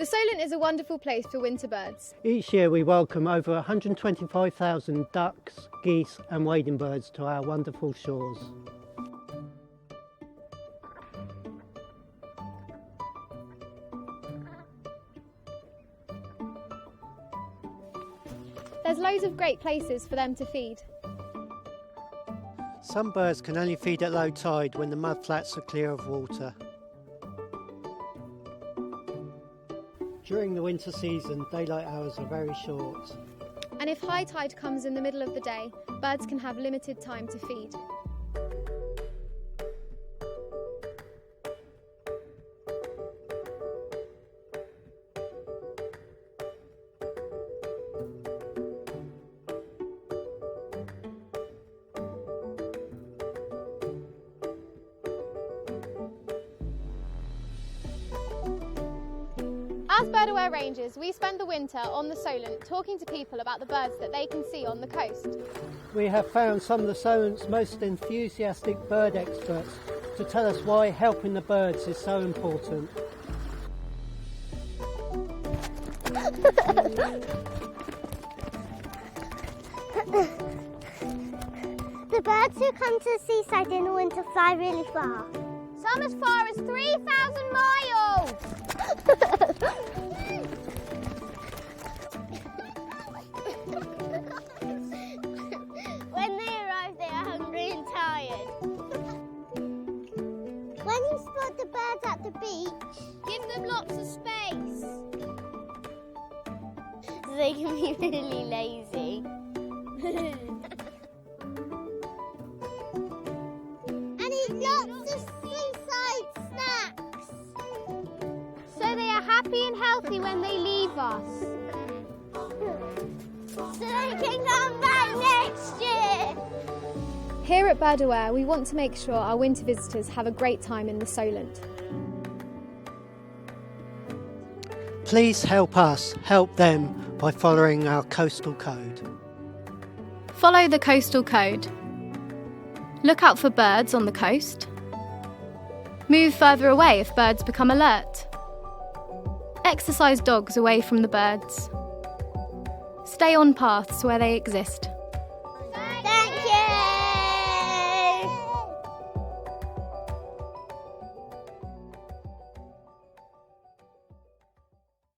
The Solent is a wonderful place for winter birds. Each year we welcome over 125,000 ducks, geese and wading birds to our wonderful shores. There's loads of great places for them to feed. Some birds can only feed at low tide when the mudflats are clear of water. During the winter season, daylight hours are very short. And if high tide comes in the middle of the day, birds can have limited time to feed. As bird-aware rangers, we spend the winter on the Solent talking to people about the birds that they can see on the coast. We have found some of the Solent's most enthusiastic bird experts to tell us why helping the birds is so important. The birds who come to the seaside in the winter fly really far. Some as far as 3,000 miles! When they arrive, they are hungry and tired. When you spot the birds at the beach, Give them lots of space. they can be really lazy. And eat lots of seaside snacks. So they are happy and healthy when they leave us. So they can come back next year. Here at Bird-aware, we want to make sure our winter visitors have a great time in the Solent. Please help us help them by following our coastal code. Follow the coastal code. Look out for birds on the coast. Move further away if birds become alert. Exercise dogs away from the birds. Stay on paths where they exist.